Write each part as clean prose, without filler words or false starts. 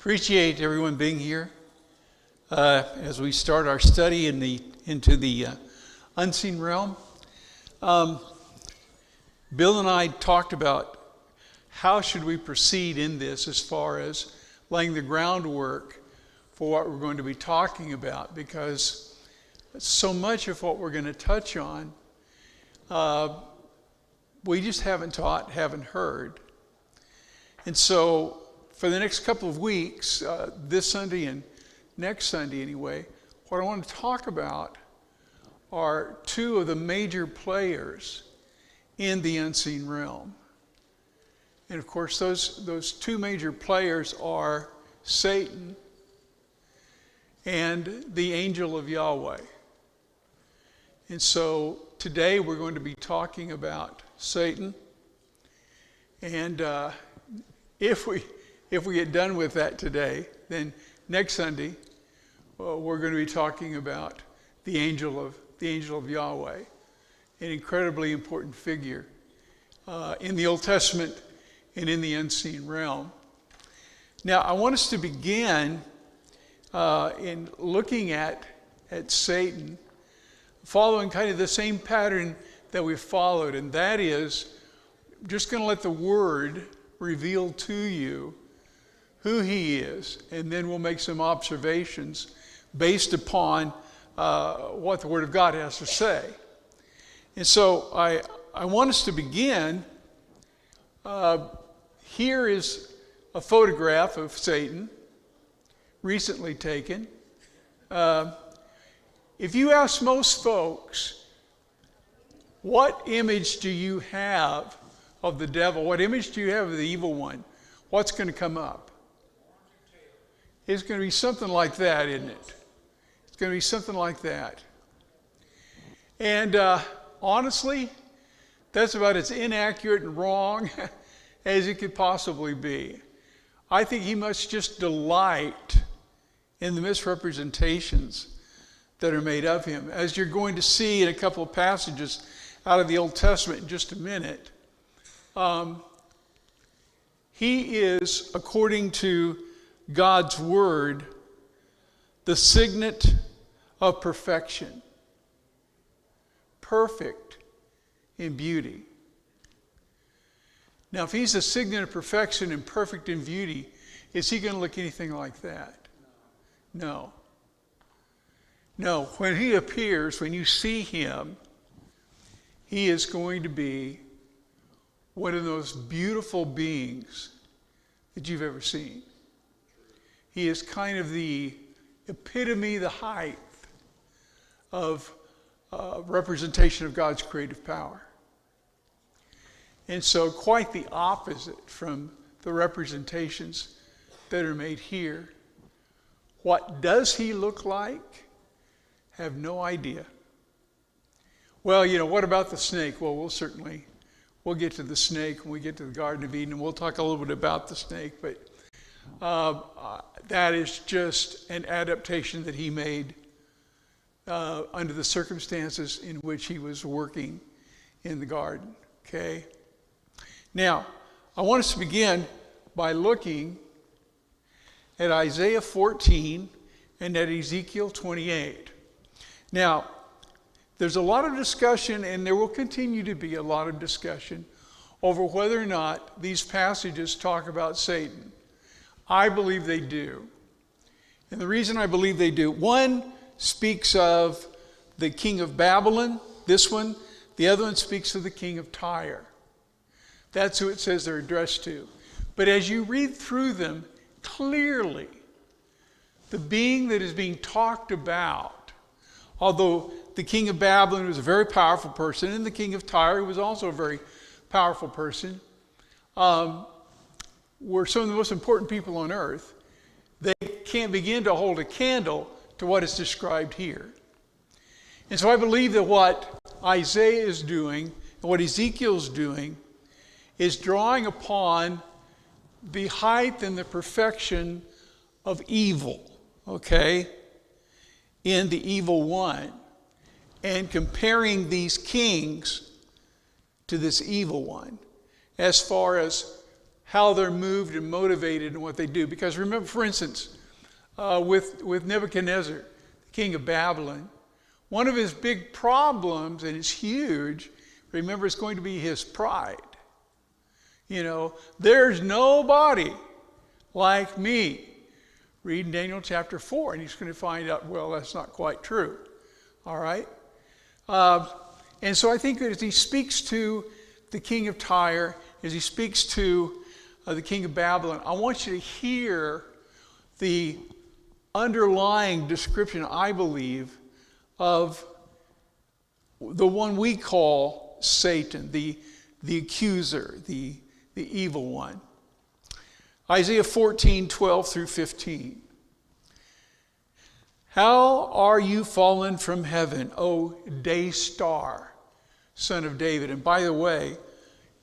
Appreciate everyone being here as we start our study into the unseen realm. Bill and I talked about how should we proceed in this as far as laying the groundwork for what we're going to be talking about, because so much of what we're going to touch on we just haven't taught, haven't heard. And so for the next couple of weeks, this Sunday and next Sunday anyway, what I want to talk about are two of the major players in the unseen realm. And of course, those two major players are Satan and the angel of Yahweh. And so today we're going to be talking about Satan. And if we get done with that today, then next Sunday we're going to be talking about the angel of Yahweh, an incredibly important figure in the Old Testament and in the unseen realm. Now, I want us to begin in looking at Satan, following kind of the same pattern that we've followed, and that is just going to let the Word reveal to you who he is, and then we'll make some observations based upon what the Word of God has to say. And so I want us to begin. Here is a photograph of Satan, recently taken. If you ask most folks, what image do you have of the devil? What image do you have of the evil one? What's going to come up? It's going to be something like that, isn't it? It's going to be something like that. And honestly, that's about as inaccurate and wrong as it could possibly be. I think he must just delight in the misrepresentations that are made of him. As you're going to see in a couple of passages out of the Old Testament in just a minute, he is, according to God's Word, the signet of perfection. Perfect in beauty. Now, if he's a signet of perfection and perfect in beauty, is he going to look anything like that? No. No, when he appears, when you see him, he is going to be one of those beautiful beings that you've ever seen. He is kind of the epitome, the height of representation of God's creative power. And so quite the opposite from the representations that are made here. What does he look like? Have no idea. Well, what about the snake? Well, we'll get to the snake when we get to the Garden of Eden, and we'll talk a little bit about the snake, but that is just an adaptation that he made under the circumstances in which he was working in the garden. Okay? Now, I want us to begin by looking at Isaiah 14 and at Ezekiel 28. Now, there's a lot of discussion, and there will continue to be a lot of discussion over whether or not these passages talk about Satan. I believe they do. And the reason I believe they do, one speaks of the king of Babylon, this one. The other one speaks of the king of Tyre. That's who it says they're addressed to. But as you read through them, clearly, the being that is being talked about, although the king of Babylon was a very powerful person, and the king of Tyre was also a very powerful person, were some of the most important people on earth, they can't begin to hold a candle to what is described here. And so I believe that what Isaiah is doing, and what Ezekiel is doing, is drawing upon the height and the perfection of evil, okay, in the evil one, and comparing these kings to this evil one as far as how they're moved and motivated and what they do. Because remember, for instance, with Nebuchadnezzar, the king of Babylon, one of his big problems, and it's huge, remember, it's going to be his pride. You know, there's nobody like me. Read Daniel chapter 4, and he's going to find out, well, that's not quite true. All right? And so I think that as he speaks to the king of Tyre, as he speaks to the king of Babylon, I want you to hear the underlying description, I believe, of the one we call Satan, the accuser, the evil one. Isaiah 14:12 through 15. How are you fallen from heaven, O day star, son of David? And by the way,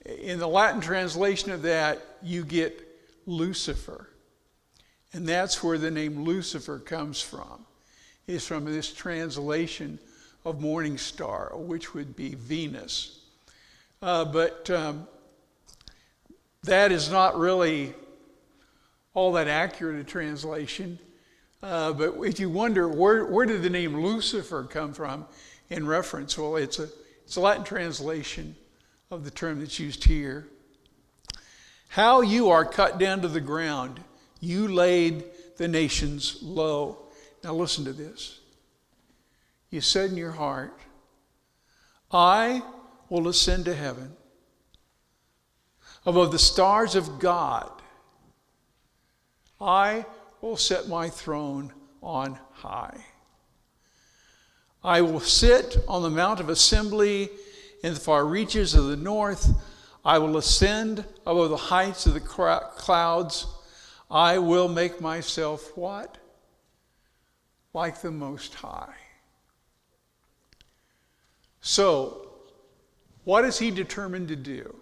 in the Latin translation of that, you get Lucifer. And that's where the name Lucifer comes from. It's from this translation of morning star, which would be Venus. But that is not really all that accurate a translation. But if you wonder, where did the name Lucifer come from in reference? Well, it's a Latin translation of the term that's used here. How you are cut down to the ground, you laid the nations low. Now listen to this. You said in your heart, I will ascend to heaven above the stars of God. I will set my throne on high. I will sit on the mount of assembly in the far reaches of the north. I will ascend above the heights of the clouds. I will make myself what? Like the Most High. So, what is he determined to do?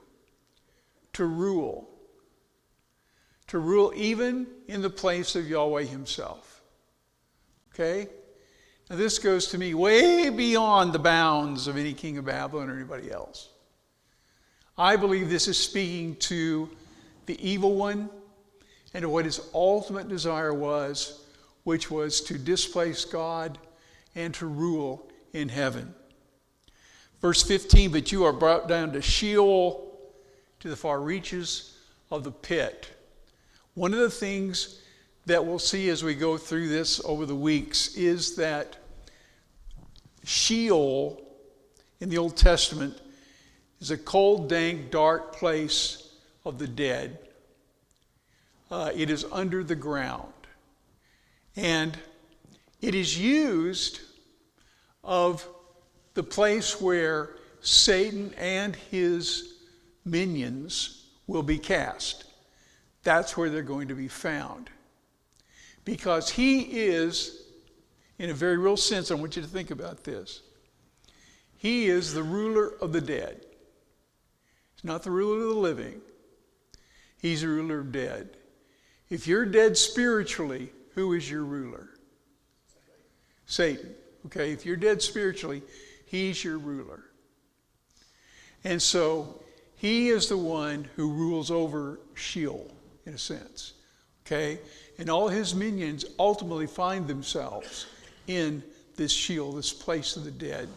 To rule. To rule even in the place of Yahweh himself. Okay? Now this goes to me way beyond the bounds of any king of Babylon or anybody else. I believe this is speaking to the evil one and to what his ultimate desire was, which was to displace God and to rule in heaven. Verse 15, but you are brought down to Sheol, to the far reaches of the pit. One of the things that we'll see as we go through this over the weeks is that Sheol in the Old Testament is a cold, dank, dark place of the dead. It is under the ground. And it is used of the place where Satan and his minions will be cast. That's where they're going to be found. Because he is, in a very real sense, I want you to think about this. He is the ruler of the dead. He's not the ruler of the living. He's the ruler of dead. If you're dead spiritually, who is your ruler? Satan. Okay, if you're dead spiritually, he's your ruler. And so he is the one who rules over Sheol, in a sense. Okay? And all his minions ultimately find themselves in this Sheol, this place of the dead.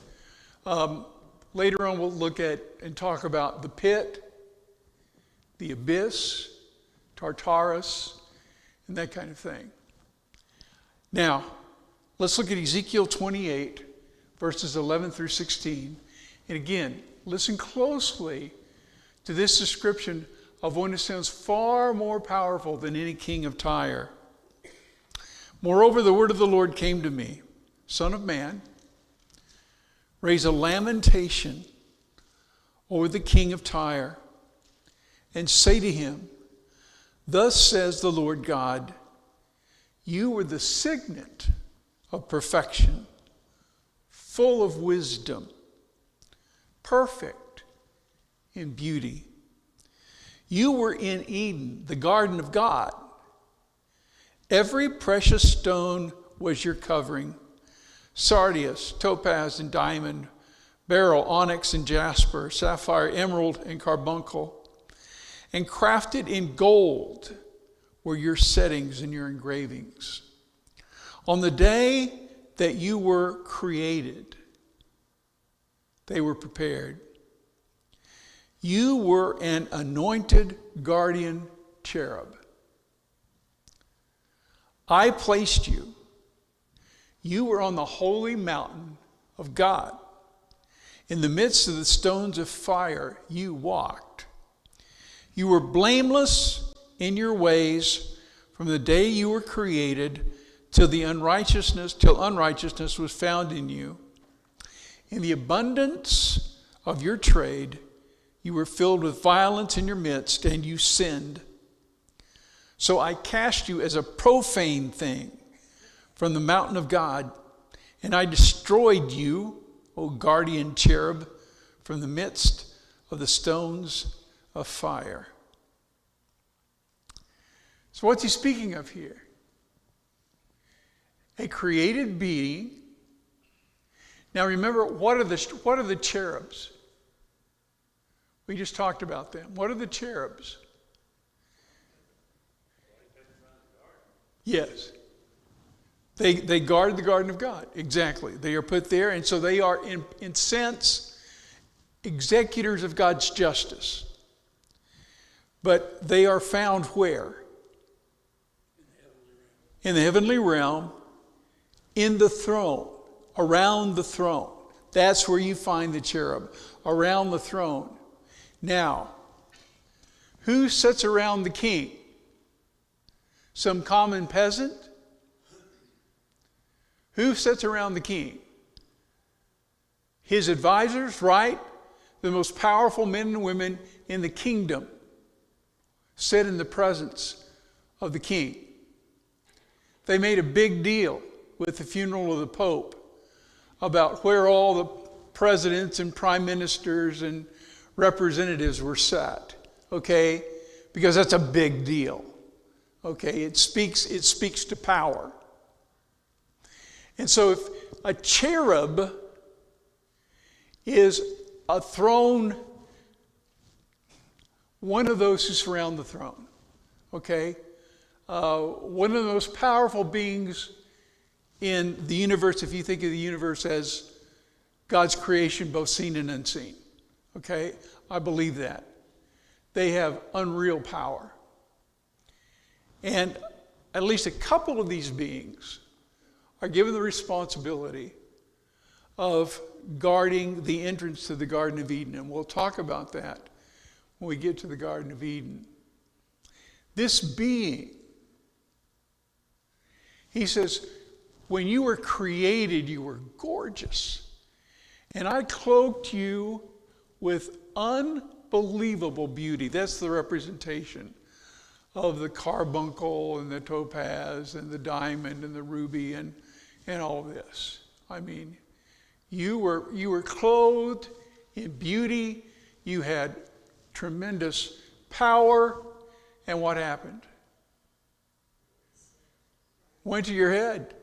Later on we'll look at and talk about the pit, the abyss, Tartarus, and that kind of thing. Now, let's look at Ezekiel 28, verses 11 through 16. And again, listen closely to this description of one who sounds far more powerful than any king of Tyre. Moreover, the word of the Lord came to me, Son of man, raise a lamentation over the king of Tyre, and say to him, thus says the Lord God, you were the signet of perfection, full of wisdom, perfect in beauty. You were in Eden, the garden of God. Every precious stone was your covering, sardius, topaz, and diamond, beryl, onyx, and jasper, sapphire, emerald, and carbuncle. and crafted in gold were your settings and your engravings. On the day that you were created, they were prepared. You were an anointed guardian cherub. I placed you. You were on the holy mountain of God. In the midst of the stones of fire, you walked. You were blameless in your ways from the day you were created till unrighteousness was found in you. In the abundance of your trade, you were filled with violence in your midst, and you sinned. So I cast you as a profane thing from the mountain of God, and I destroyed you, O guardian cherub, from the midst of the stones of fire. So what's he speaking of here? A created being. Now remember, what are the cherubs? We just talked about them. What are the cherubs? Yes. They guard the garden of God. Exactly. They are put there, and so they are, in sense, executors of God's justice. But they are found where? In the heavenly realm, in the throne, around the throne. That's where you find the cherub, around the throne. Now, who sits around the king? Some common peasant? Who sits around the king? His advisors, right? The most powerful men and women in the kingdom sit in the presence of the king. They made a big deal with the funeral of the Pope about where all the presidents and prime ministers and representatives were sat, okay? Because that's a big deal, okay? It speaks to power. And so if a cherub is a throne, one of those who surround the throne, okay? One of the most powerful beings in the universe, if you think of the universe as God's creation, both seen and unseen. Okay? I believe that. They have unreal power. And at least a couple of these beings are given the responsibility of guarding the entrance to the Garden of Eden. And we'll talk about that when we get to the Garden of Eden. This being, he says, when you were created, you were gorgeous. And I cloaked you with unbelievable beauty. That's the representation of the carbuncle and the topaz and the diamond and the ruby and all this. I mean, you were clothed in beauty. You had tremendous power. And what happened? Went to your head.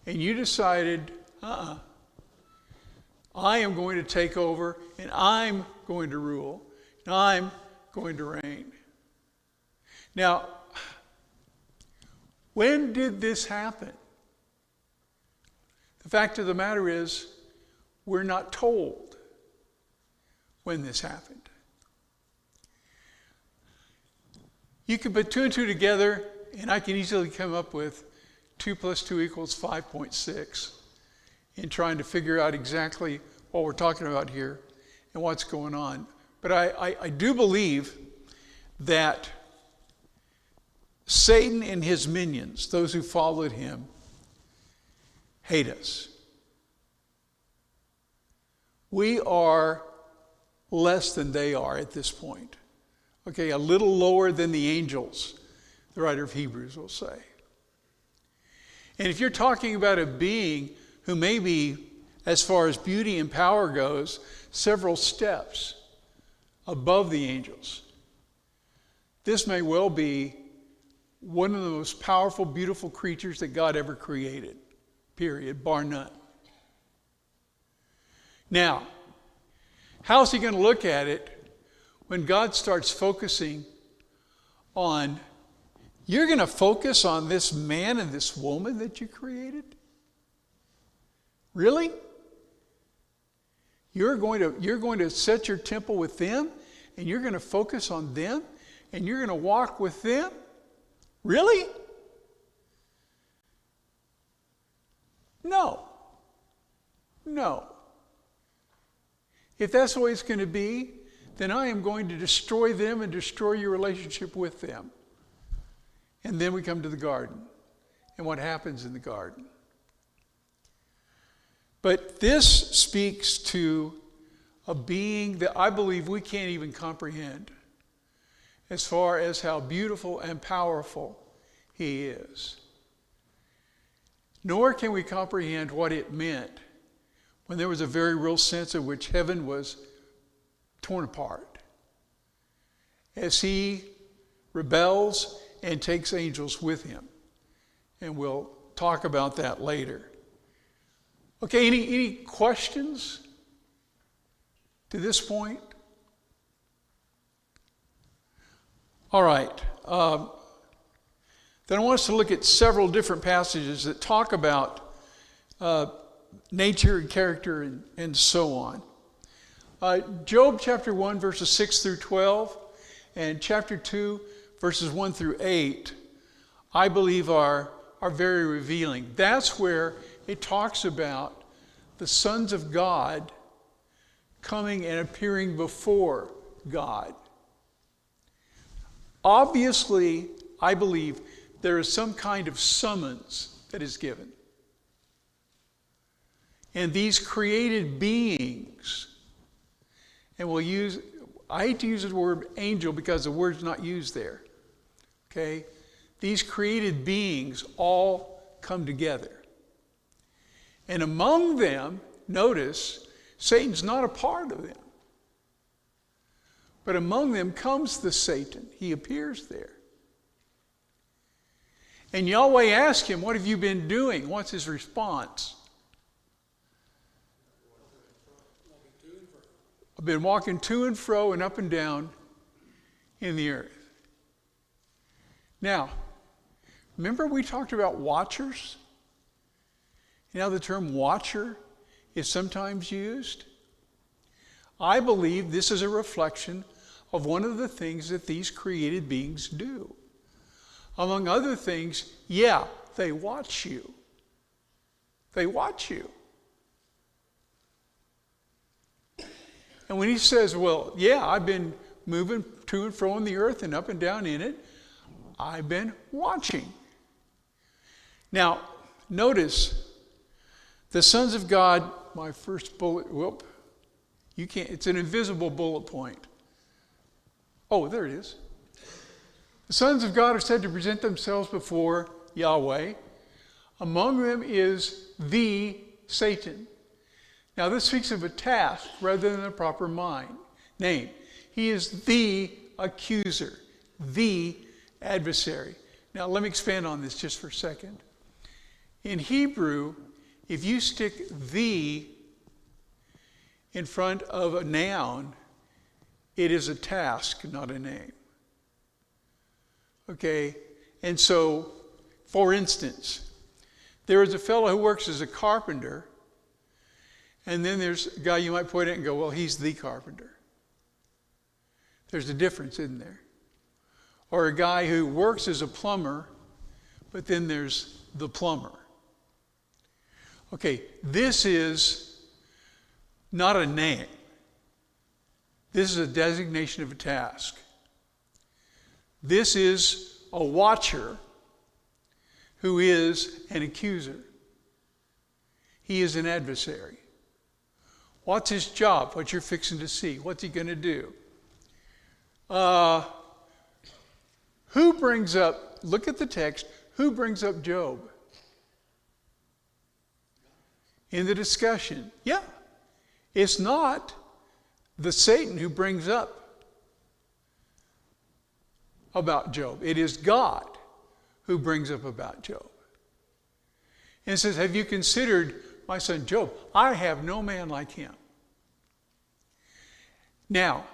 And you decided, I am going to take over, and I'm going to rule, and I'm going to reign. Now, when did this happen? The fact of the matter is, we're not told when this happened. You can put two and two together, and I can easily come up with 2 + 2 = 5.6 in trying to figure out exactly what we're talking about here and what's going on. But I do believe that Satan and his minions, those who followed him, hate us. We are less than they are at this point. Okay, a little lower than the angels, the writer of Hebrews will say. And if you're talking about a being who may be, as far as beauty and power goes, several steps above the angels, this may well be one of the most powerful, beautiful creatures that God ever created, period, bar none. Now, how's he going to look at it when God starts focusing on, you're going to focus on this man and this woman that you created? Really? You're going to set your temple with them, and you're going to focus on them, and you're going to walk with them? Really? No. No. If that's the way it's going to be, then I am going to destroy them and destroy your relationship with them. And then we come to the garden and what happens in the garden. But this speaks to a being that I believe we can't even comprehend as far as how beautiful and powerful he is. Nor can we comprehend what it meant when there was a very real sense in which heaven was torn apart as he rebels and takes angels with him. And we'll talk about that later. Okay, any questions to this point? All right. Then I want us to look at several different passages that talk about nature and character and so on. Job chapter 1, verses 6 through 12, and chapter 2, verses 1 through 8, I believe are very revealing. That's where it talks about the sons of God coming and appearing before God. Obviously, I believe there is some kind of summons that is given. And these created beings, and I hate to use the word angel because the word's not used there. Okay? These created beings all come together. And among them, notice, Satan's not a part of them. But among them comes the Satan. He appears there. And Yahweh asks him, what have you been doing? What's his response? I've been walking to and fro and up and down in the earth. Now, remember we talked about watchers? You know, the term watcher is sometimes used. I believe this is a reflection of one of the things that these created beings do. Among other things, yeah, they watch you. They watch you. And when he says, well, yeah, I've been moving to and fro in the earth and up and down in it, I've been watching. Now, notice, the sons of God, my first bullet, you can't, it's an invisible bullet point. Oh, there it is. The sons of God are said to present themselves before Yahweh. Among them is the Satan. Now, this speaks of a task rather than a proper name. He is the accuser, the adversary. Now, let me expand on this just for a second. In Hebrew, if you stick the in front of a noun, it is a task, not a name. Okay? And so, for instance, there is a fellow who works as a carpenter, and then there's a guy you might point at and go, well, he's the carpenter. There's a difference, isn't there? Or a guy who works as a plumber, but then there's the plumber. Okay, this is not a name. This is a designation of a task. This is a watcher who is an accuser. He is an adversary. What's his job? What you're fixing to see. What's he going to do? Who brings up, look at the text, who brings up Job? In the discussion. Yeah. It's not the Satan who brings up about Job. It is God who brings up about Job. And says, have you considered my son Job? I have no man like him. Now,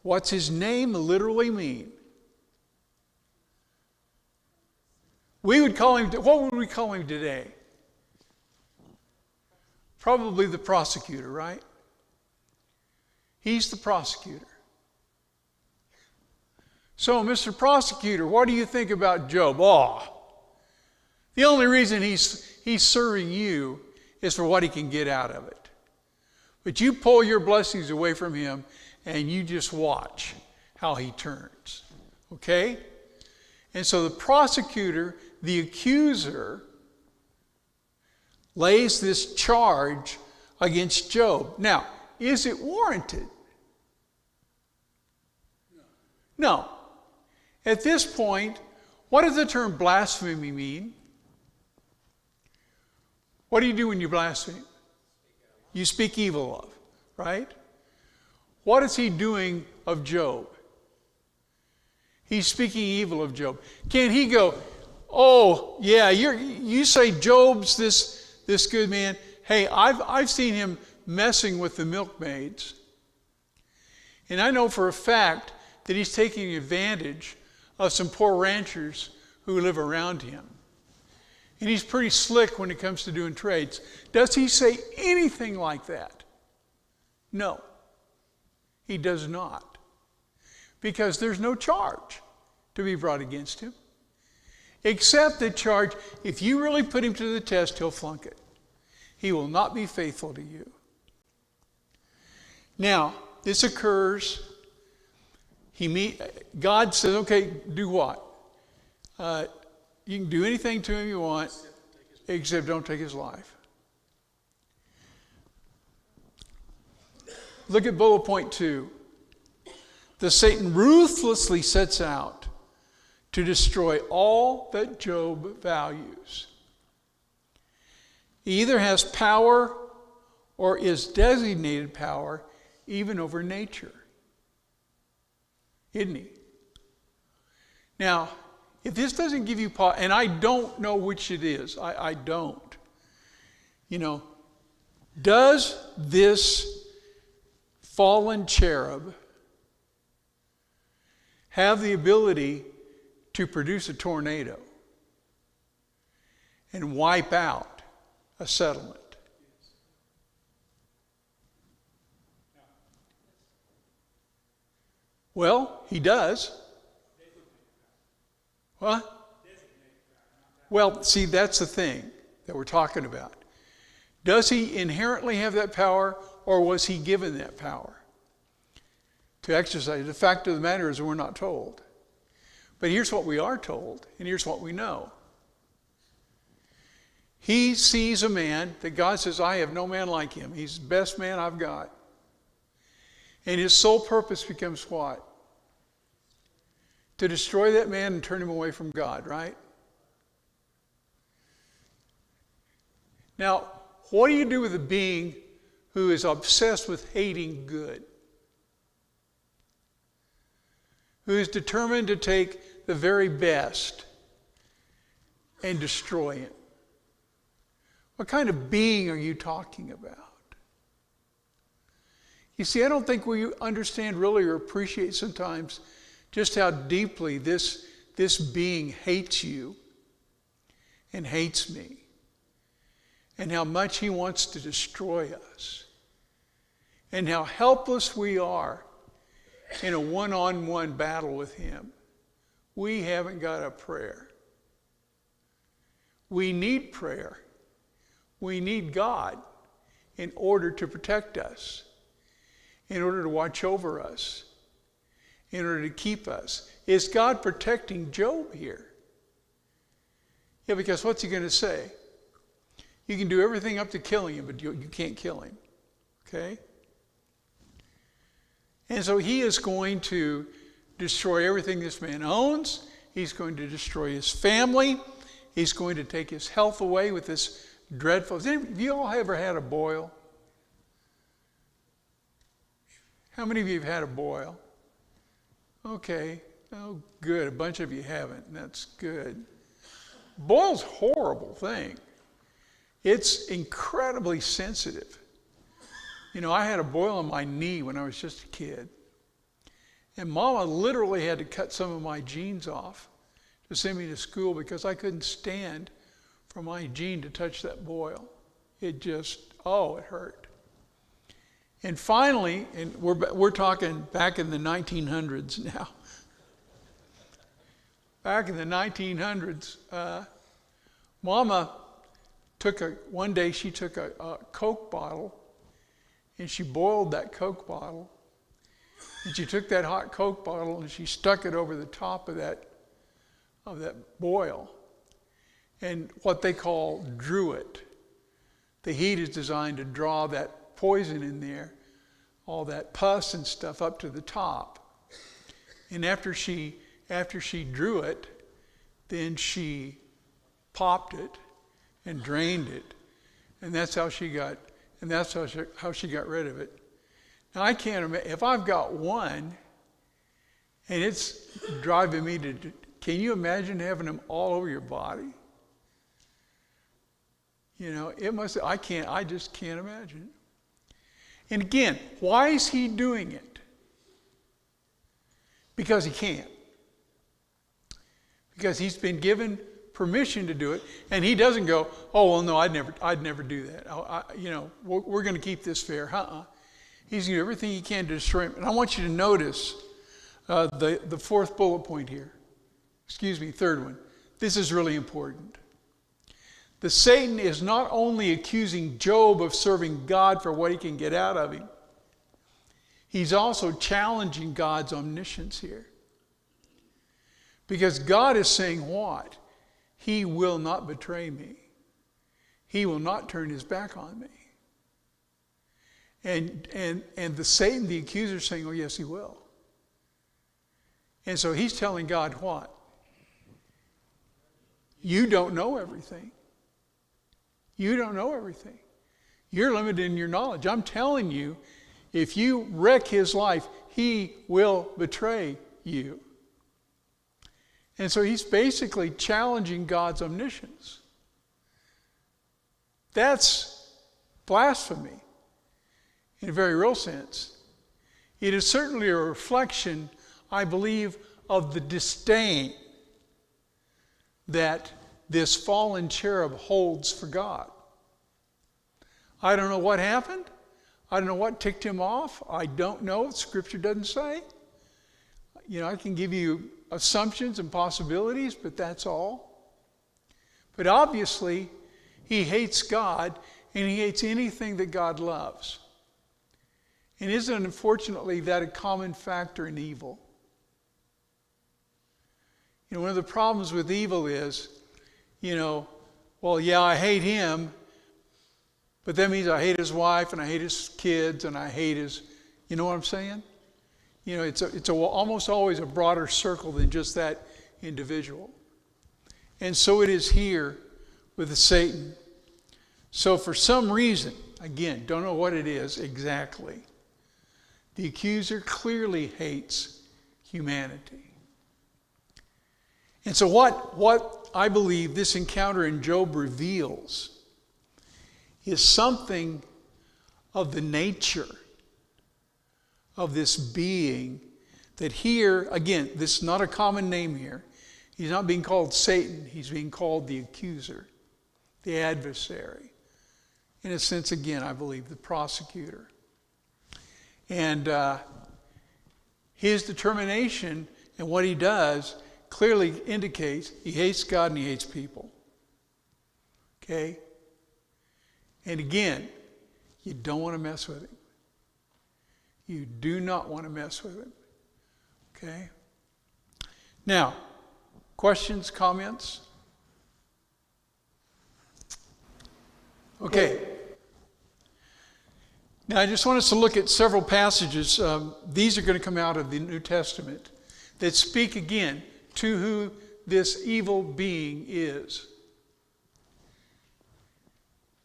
What's his name literally mean? We would call him, what would we call him today? Probably the prosecutor, right? He's the prosecutor. So, Mr. Prosecutor, what do you think about Job? Oh, the only reason he's serving you is for what he can get out of it. But you pull your blessings away from him and you just watch how he turns. Okay? And so the prosecutor, the accuser, lays this charge against Job. Now, is it warranted? No. At this point, what does the term blasphemy mean? What do you do when you blaspheme? You speak evil of, right? What is he doing of Job? He's speaking evil of Job. Can he go, oh, yeah, you say Job's this good man. Hey, I've seen him messing with the milkmaids. And I know for a fact that he's taking advantage of some poor ranchers who live around him. And he's pretty slick when it comes to doing trades. Does he say anything like that? No, he does not. Because there's no charge to be brought against him. Except the charge, if you really put him to the test, he'll flunk it. He will not be faithful to you. Now, this occurs. God says, okay, do what? You can do anything to him you want, except don't take his life. Look at bullet point 2. The Satan ruthlessly sets out to destroy all that Job values. He either has power or is designated power even over nature. Isn't he? Now, if this doesn't give you pause, and I don't know which it is, I don't. Does this fallen cherub have the ability to produce a tornado and wipe out a settlement? Well, he does. What? Well, see, that's the thing that we're talking about. Does he inherently have that power, or was he given that power to exercise? The fact of the matter is we're not told. But here's what we are told, and here's what we know. He sees a man that God says, I have no man like him. He's the best man I've got. And his sole purpose becomes what? To destroy that man and turn him away from God, right? Now, what do you do with a being who is obsessed with hating good? Who is determined to take the very best and destroy it? What kind of being are you talking about? You see, I don't think we understand really or appreciate sometimes just how deeply this being hates you and hates me, and how much he wants to destroy us, and how helpless we are in a one-on-one battle with him. We haven't got a prayer. We need prayer. We need God in order to protect us, in order to watch over us, in order to keep us. Is God protecting Job here? Yeah, because what's he going to say? You can do everything up to killing him, but you can't kill him. Okay? And so he is going to destroy everything this man owns. He's going to destroy his family. He's going to take his health away with this dreadful... Have you all ever had a boil? How many of you have had a boil? Okay. Oh, good. A bunch of you haven't. That's good. Boil's a horrible thing. It's incredibly sensitive. I had a boil on my knee when I was just a kid. And Mama literally had to cut some of my jeans off to send me to school because I couldn't stand for my jean to touch that boil. It just, it hurt. And finally, and we're talking back in the 1900s now. Back in the 1900s, Mama one day she took a Coke bottle and she boiled that Coke bottle. And she took that hot Coke bottle and she stuck it over the top of that boil. And what they call drew it. The heat is designed to draw that poison in there, all that pus and stuff up to the top. And after she drew it, then she popped it and drained it. And that's how she got rid of it. Now I can't imagine, if I've got one and it's driving me to, can you imagine having them all over your body? I just can't imagine. And again, why is he doing it? Because he can. Because he's been given permission to do it, and he doesn't go, oh, well, no, I'd never do that. We're going to keep this fair. He's going to do everything he can to destroy him. And I want you to notice the fourth bullet point here. Third one. This is really important. The Satan is not only accusing Job of serving God for what he can get out of him, he's also challenging God's omniscience here. Because God is saying what? He will not betray me. He will not turn his back on me. And the Satan, the accuser, is saying, oh yes, he will. And so he's telling God what? You don't know everything. You don't know everything. You're limited in your knowledge. I'm telling you, if you wreck his life, he will betray you. And so he's basically challenging God's omniscience. That's blasphemy in a very real sense. It is certainly a reflection, I believe, of the disdain that this fallen cherub holds for God. I don't know what happened. I don't know what ticked him off. I don't know. Scripture doesn't say. I can give you assumptions and possibilities, but that's all. But obviously, he hates God, and he hates anything that God loves. And isn't, unfortunately, that a common factor in evil? One of the problems with evil is, I hate him, but that means I hate his wife, and I hate his kids, and I hate his, you know what I'm saying? It's almost always a broader circle than just that individual. And so it is here with Satan. So for some reason, again, don't know what it is exactly, the accuser clearly hates humanity. And so what I believe this encounter in Job reveals is something of the nature of this being that here, again, this is not a common name here. He's not being called Satan. He's being called the accuser, the adversary. In a sense, again, I believe the prosecutor. And his determination and what he does clearly indicates he hates God and he hates people. Okay? And again, you don't want to mess with him. You do not want to mess with him. Okay? Now, questions, comments? Okay. Now, I just want us to look at several passages. These are going to come out of the New Testament that speak again to who this evil being is.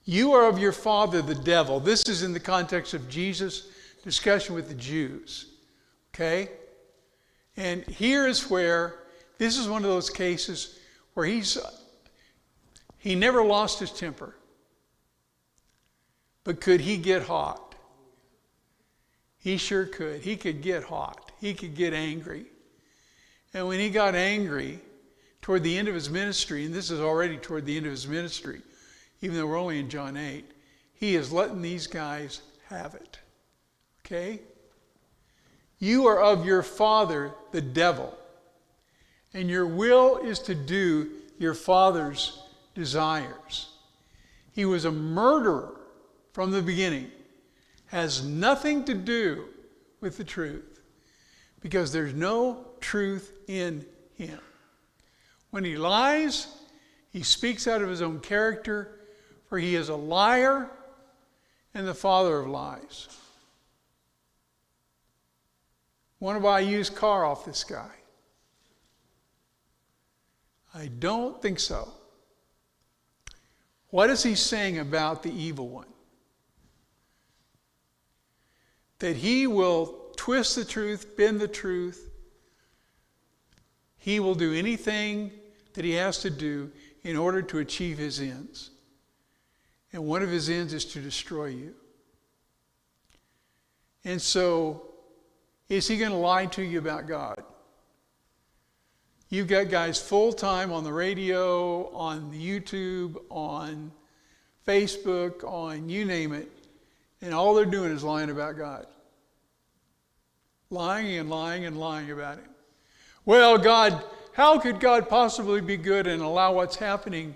You are of your father, the devil. This is in the context of Jesus' discussion with the Jews. Okay? And here is where, this is one of those cases where he never lost his temper. But could he get hot? He sure could. He could get hot. He could get angry. And when he got angry toward the end of his ministry, and this is already toward the end of his ministry, even though we're only in John 8, he is letting these guys have it. Okay? You are of your father, the devil, and your will is to do your father's desires. He was a murderer from the beginning, has nothing to do with the truth, because there's no truth in him. When he lies, he speaks out of his own character, for he is a liar and the father of lies. Want to buy a used car off this guy? I don't think so. What is he saying about the evil one? That he will twist the truth, bend the truth. He will do anything that he has to do in order to achieve his ends. And one of his ends is to destroy you. And so, is he going to lie to you about God? You've got guys full-time on the radio, on YouTube, on Facebook, on you name it, and all they're doing is lying about God. Lying and lying and lying about him. Well, God, how could God possibly be good and allow what's happening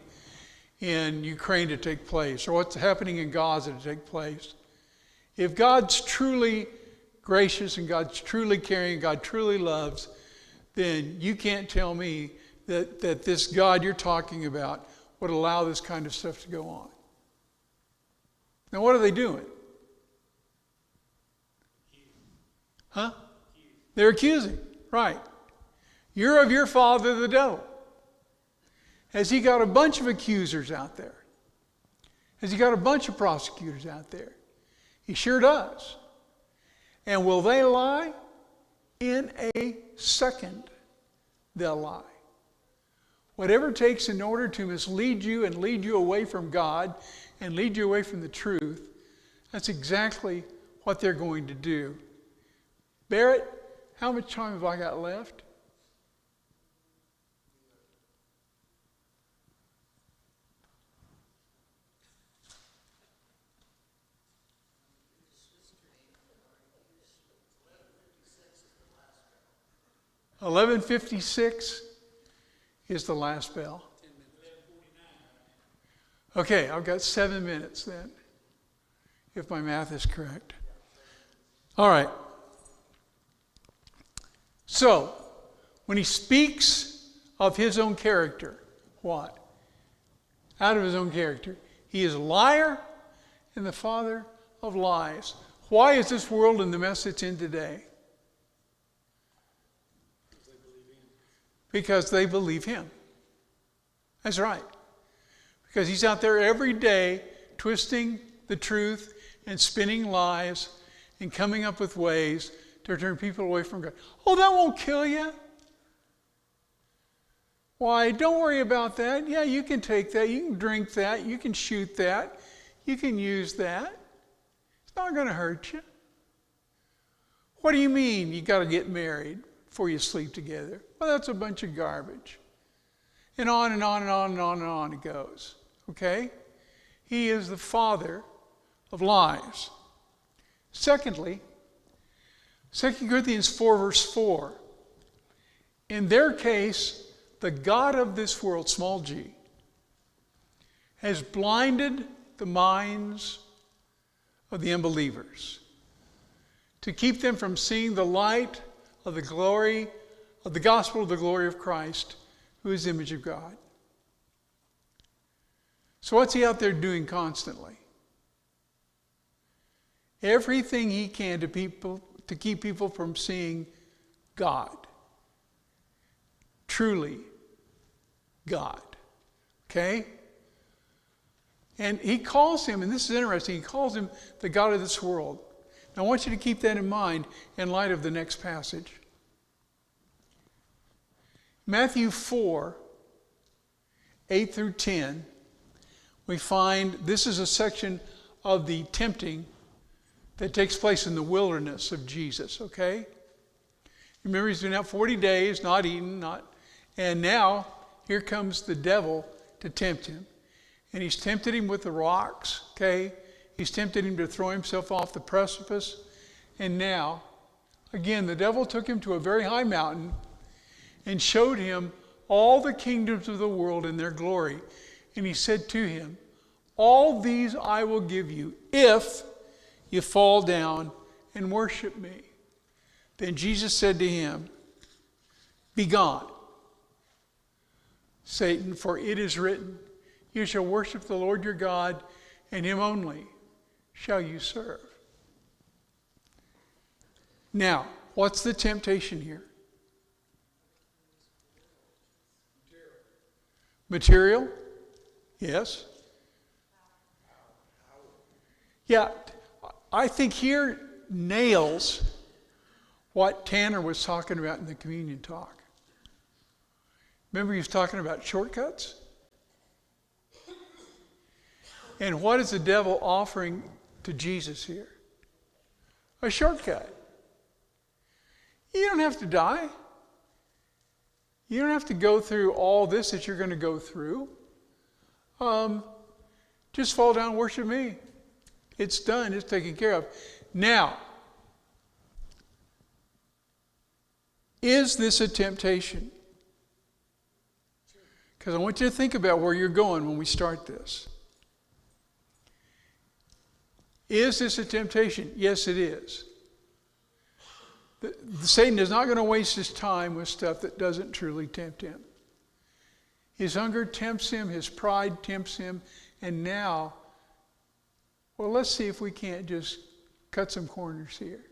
in Ukraine to take place, or what's happening in Gaza to take place? If God's truly gracious and God's truly caring and God truly loves, then you can't tell me that this God you're talking about would allow this kind of stuff to go on. Now, what are they doing? Huh? They're accusing, right. You're of your father, the devil. Has he got a bunch of accusers out there? Has he got a bunch of prosecutors out there? He sure does. And will they lie? In a second, they'll lie. Whatever it takes in order to mislead you and lead you away from God and lead you away from the truth, that's exactly what they're going to do. Barrett, how much time have I got left? $11:56 is the last bell. Okay, I've got 7 minutes then, if my math is correct. All right. So, when he speaks of his own character, what? Out of his own character. He is a liar and the father of lies. Why is this world in the mess it's in today? Because they believe him. That's right. Because he's out there every day twisting the truth and spinning lies and coming up with ways to turn people away from God. Oh, that won't kill you. Why, don't worry about that. Yeah, you can take that. You can drink that. You can shoot that. You can use that. It's not going to hurt you. What do you mean you got to get married before you sleep together? Well, that's a bunch of garbage. And on and on and on and on and on it goes. Okay? He is the father of lies. Secondly, 2 Corinthians 4 verse 4. In their case, the God of this world, small g, has blinded the minds of the unbelievers to keep them from seeing the light of the glory of the gospel of the glory of Christ, who is the image of God. So what's he out there doing constantly? Everything he can to keep people from seeing God. Truly God. Okay? And he calls him, and this is interesting, he calls him the God of this world. Now I want you to keep that in mind in light of the next passage. Matthew 4, 8 through 10, we find this is a section of the tempting that takes place in the wilderness of Jesus, okay? Remember, he's been out 40 days, not eating, and now here comes the devil to tempt him. And he's tempted him with the rocks, okay? He's tempted him to throw himself off the precipice. And now, again, the devil took him to a very high mountain and showed him all the kingdoms of the world in their glory. And he said to him, all these I will give you if you fall down and worship me. Then Jesus said to him, be gone, Satan, for it is written, you shall worship the Lord your God, and him only shall you serve. Now, what's the temptation here? Material? Yes. Yeah, I think here nails what Tanner was talking about in the communion talk. Remember he was talking about shortcuts? And what is the devil offering to Jesus here? A shortcut. You don't have to die. You don't have to go through all this that you're going to go through. Just fall down and worship me. It's done. It's taken care of. Now, is this a temptation? Because I want you to think about where you're going when we start this. Is this a temptation? Yes, it is. Satan is not going to waste his time with stuff that doesn't truly tempt him. His hunger tempts him, his pride tempts him, and now, well, let's see if we can't just cut some corners here.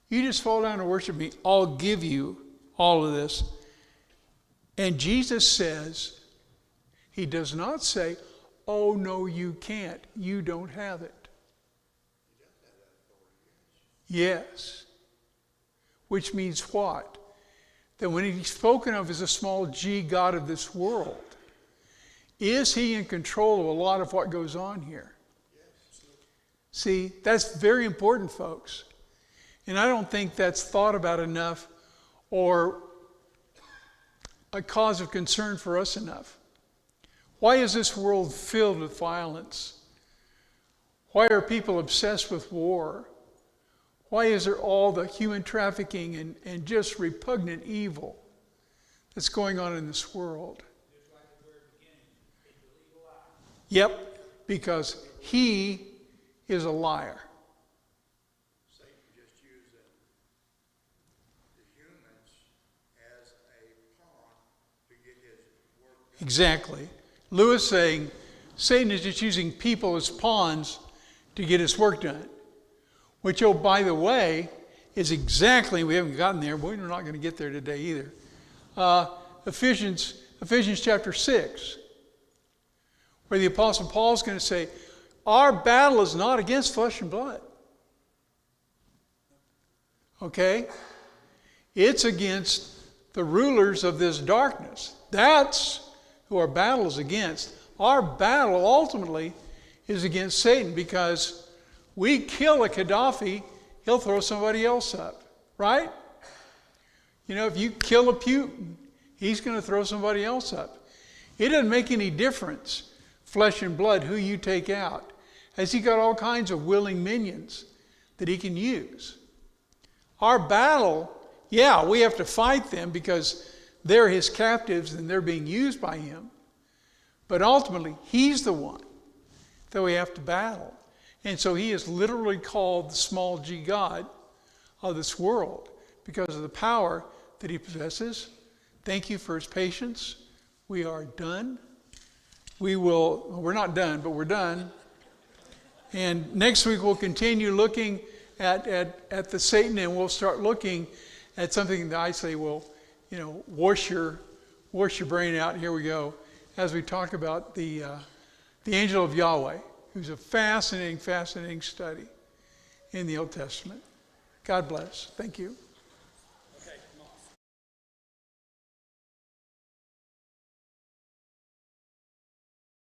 You just fall down and worship me, I'll give you all of this. And Jesus says, he does not say, oh, no, you can't. You don't have it. Yes. Which means what? That when he's spoken of as a small g God of this world, is he in control of a lot of what goes on here? See, that's very important, folks. And I don't think that's thought about enough or a cause of concern for us enough. Why is this world filled with violence? Why are people obsessed with war? Why is there all the human trafficking and just repugnant evil that's going on in this world? Yep, because he is a liar. Satan just used the humans as a pawn to get his work done. Exactly. Lewis saying Satan is just using people as pawns to get his work done. Which, oh, by the way, is exactly, we haven't gotten there, but we're not going to get there today either. Ephesians chapter 6, where the Apostle Paul is going to say, our battle is not against flesh and blood. Okay? It's against the rulers of this darkness. That's who our battle is against. Our battle ultimately is against Satan, because we kill a Gaddafi, he'll throw somebody else up, right? You know, if you kill a Putin, he's going to throw somebody else up. It doesn't make any difference, flesh and blood, who you take out. Has he got all kinds of willing minions that he can use? Our battle, yeah, we have to fight them because they're his captives and they're being used by him. But ultimately, he's the one that we have to battle. And so he is literally called the small g God of this world because of the power that he possesses. Thank you for his patience. We are done. We're not done, but we're done. And next week we'll continue looking at the Satan, and we'll start looking at something that I say will, wash your brain out. Here we go. As we talk about the angel of Yahweh, who's a fascinating, fascinating study in the Old Testament. God bless. Thank you.